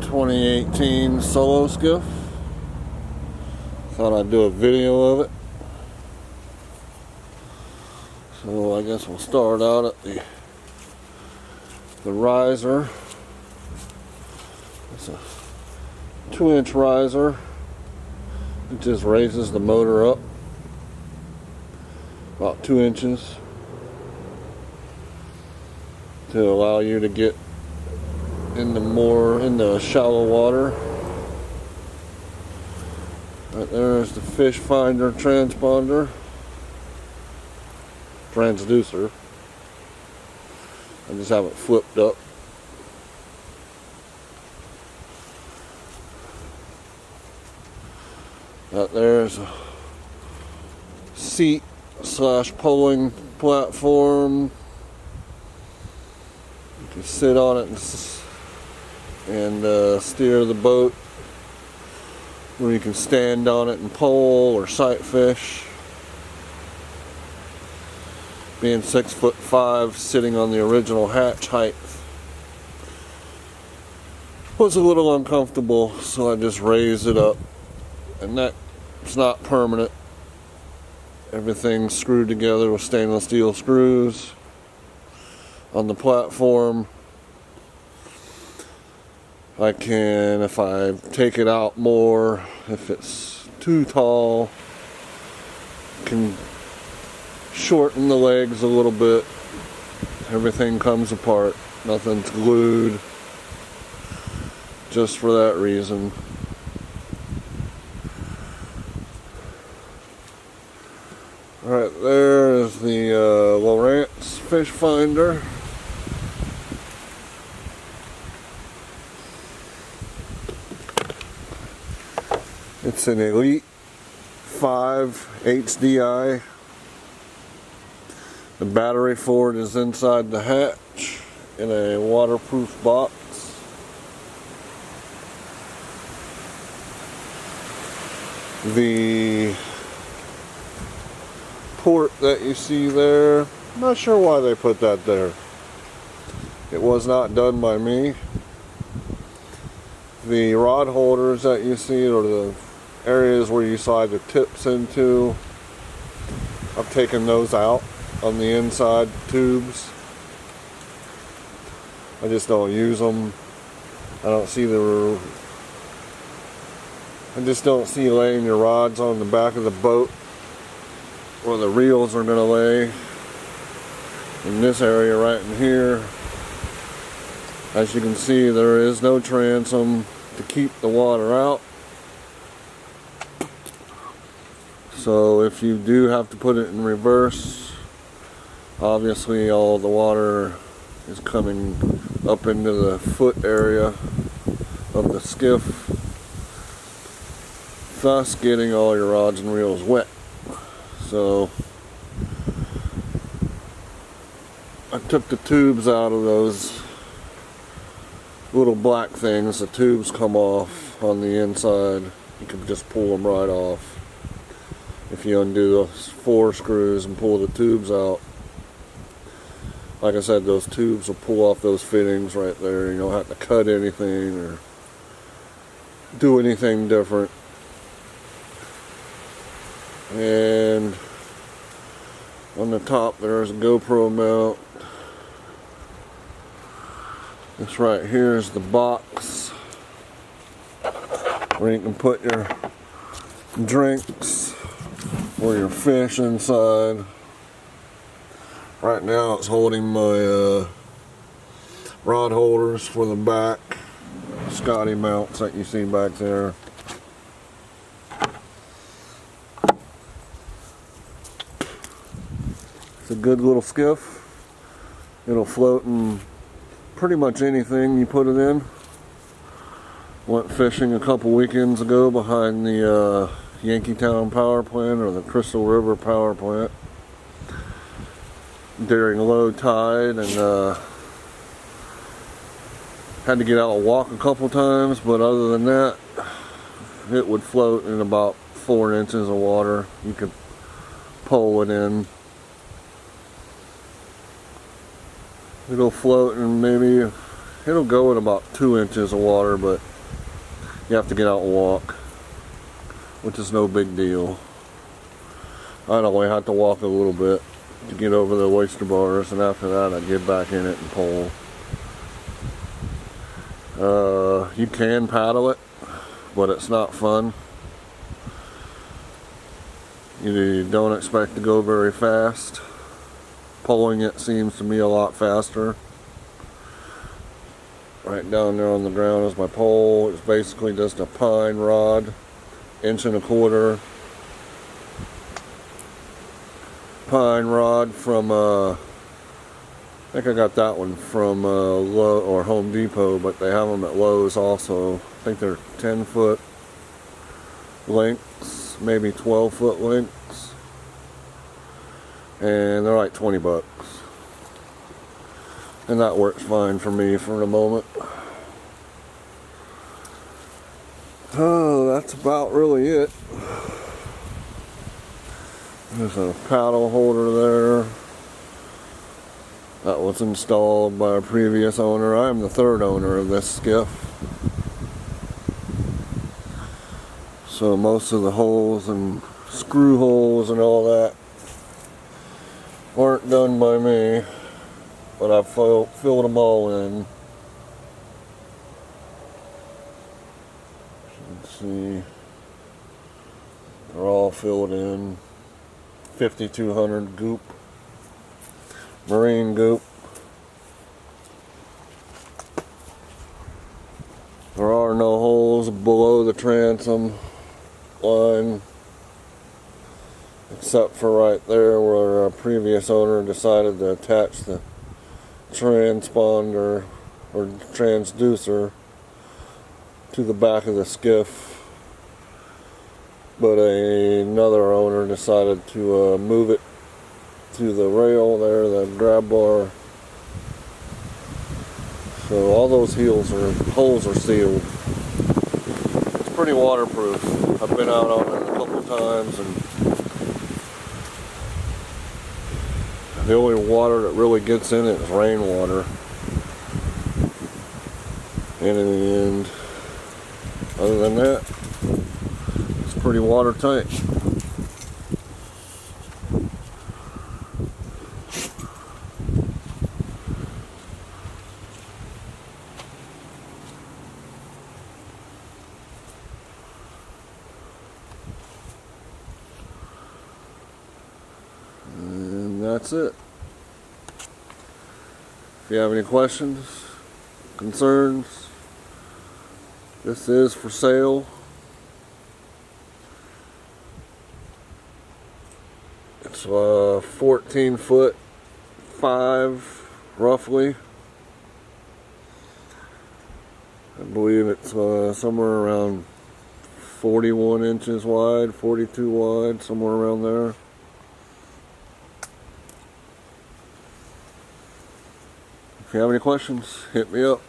2018 Solo Skiff. Thought I'd do a video of it. So I guess we'll start out at the riser. It's a 2-inch riser. It just raises the motor up about 2 inches to allow you to get into shallow water. Right there's the fish finder transducer. I just have it flipped up. Right there's a seat / pulling platform. You can sit on it and steer the boat, where you can stand on it and pole or sight fish. Being 6'5", sitting on the original hatch height was a little uncomfortable, so I just raised it up. And that's not permanent. Everything's screwed together with stainless steel screws on the platform. I can, if I take it out more, if it's too tall, can shorten the legs a little bit. Everything comes apart. Nothing's glued. Just for that reason. Right there is the Lowrance fish finder. It's an Elite 5 HDI. The battery for it is inside the hatch in a waterproof box. The port that you see there, I'm not sure why they put that there. It was not done by me. The rod holders that you see, or the areas where you slide the tips into, I've taken those out on the inside tubes. I just don't use them. I just don't see laying your rods on the back of the boat where the reels are going to lay. In this area right in here, as you can see, there is no transom to keep the water out. So if you do have to put it in reverse, obviously all the water is coming up into the foot area of the skiff, thus getting all your rods and reels wet. So I took the tubes out of those little black things. The tubes come off on the inside. You can just pull them right off. If you undo those 4 screws and pull the tubes out, like I said, those tubes will pull off those fittings right there. You don't have to cut anything or do anything different. And on the top there's a GoPro mount. This right here is the box where you can put your drinks or your fish inside. Right now it's holding my rod holders for the back Scotty mounts that you see back there. It's a good little skiff. It'll float in pretty much anything you put it in. Went fishing a couple weekends ago behind the Yankeetown power plant, or the Crystal River power plant, during low tide, and had to get out and walk a couple times, but other than that, it would float in about 4 inches of water. You could pole it in. It'll float, and maybe it'll go in about 2 inches of water, but you have to get out and walk, which is no big deal. I'd only have to walk a little bit to get over the oyster bars, and after that I'd get back in it and pole. You can paddle it, but it's not fun. You don't expect to go very fast. Pulling it seems to me a lot faster. Right down there on the ground is my pole. It's basically just a pine rod, 1.25 inch pine rod from I think I got that one from Lowe's or Home Depot, but they have them at Lowe's also. I think they're 10-foot lengths, maybe 12-foot lengths, and they're like 20 bucks. And that works fine for me for the moment. Oh, that's about really it. There's a paddle holder there. That was installed by a previous owner. I am the 3rd owner of this skiff. So most of the holes and screw holes and all that weren't done by me, but I filled them all in. You can see they're all filled in. 5200 goop, marine goop. There are no holes below the transom line, except for right there where our previous owner decided to attach the transponder or transducer to the back of the skiff, but another owner decided to move it to the rail there, the grab bar. So all those holes are sealed. It's pretty waterproof. I've been out on it a couple times, and the only water that really gets in it is rainwater. And in the end, other than that, it's pretty watertight. And that's it. If you have any questions, concerns, this is for sale. It's 14 foot 5 roughly. I believe it's somewhere around 41 inches wide, 42 wide, somewhere around there. If you have any questions, hit me up.